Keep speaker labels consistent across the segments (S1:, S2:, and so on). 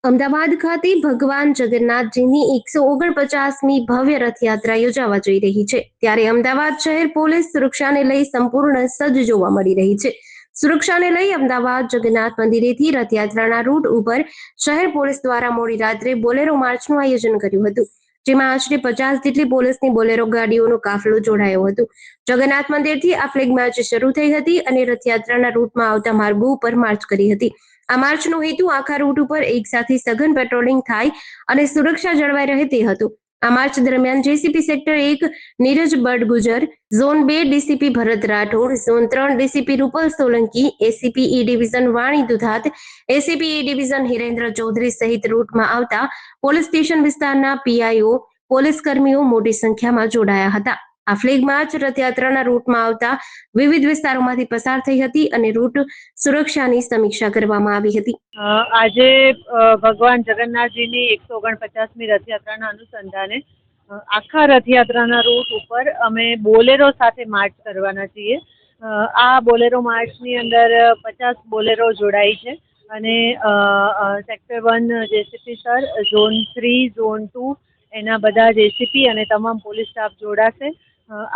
S1: અમદાવાદ ખાતે ભગવાન જગન્નાથજીની 149મી ભવ્ય રથયાત્રા યોજાવા જઈ રહી છે, ત્યારે અમદાવાદ શહેર પોલીસ સુરક્ષાને લઈ સંપૂર્ણ સજ્જ જોવા મળી રહી છે. સુરક્ષાને લઈ અમદાવાદ જગન્નાથ મંદિરેથી રથયાત્રાના રૂટ ઉપર શહેર પોલીસ દ્વારા મોડી રાત્રે બોલેરો માર્ચનું આયોજન કર્યું હતું, જેમાં આશરે 50 જેટલી પોલીસની બોલેરો ગાડીઓનો કાફલો જોડાયો હતો. જગન્નાથ મંદિરથી આ ફ્લેગ માર્ચ શરૂ થઈ હતી અને રથયાત્રાના રૂટમાં આવતા માર્ગો ઉપર માર્ચ કરી હતી. આ માર્ચનો હેતુ આખા રૂટ ઉપર એક સાથે સઘન પેટ્રોલિંગ થાય અને સુરક્ષા જળવાઈ રહે તે હતો. આ માર્ચ દરમિયાન JCP sector 1 Neeraj Badgujar, zone 2 DCP Bharat Rathod, zone 3 DCP Rupal Solanki, ACP E division Vani Dudhat, ACP E division Hirendra Chaudhary સહિત રૂટમાં આવતા પોલીસ સ્ટેશન વિસ્તારના પીઆઈઓ, પોલીસ કર્મીઓ મોટી સંખ્યામાં જોડાયા હતા. આ ફ્લેગ માર્ચ રથયાત્રાના રૂટમાં આવતા વિવિધ વિસ્તારોમાંથી પસાર થઈ હતી અને રૂટ સુરક્ષાની સમીક્ષા કરવામાં આવી હતી.
S2: આજે ભગવાન જગન્નાથજીની 149મી રથયાત્રાના અનુસંધાને આખા રથયાત્રાના રૂટ ઉપર અમે બોલેરો સાથે માર્ચ કરવાના છીએ. આ બોલેરો માર્ચની અંદર 50 બોલેરો જોડાઈ છે અને sector 1 JCP sir, zone 3, zone 2 એના બધા જેસીપી અને તમામ પોલીસ સ્ટાફ જોડાશે.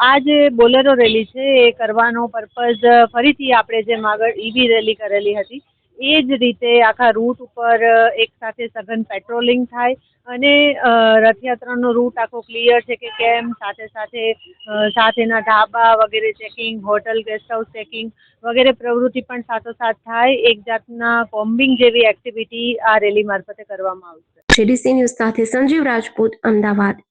S2: આ જે બોલેરો રેલી છે એ કરવાનો પર્પઝ ફરીથી આપણે જેમ આગળ ઈવી રેલી કરેલી હતી એ જ રીતે આખા રૂટ ઉપર એક સાથે સઘન પેટ્રોલિંગ થાય અને રથયાત્રાનો રૂટ આખો ક્લિયર છે કે કેમ, સાથેના ઢાબા વગેરે checking, hotel guest house checking વગેરે પ્રવૃત્તિ પણ સાથોસાથ થાય. એક જાતના કોમ્બિંગ જેવી એક્ટિવિટી આ રેલી મારફતે કરવામાં આવશે.
S1: જેડીસી ન્યૂઝ સાથે સંજીવ રાજપૂત, અમદાવાદ.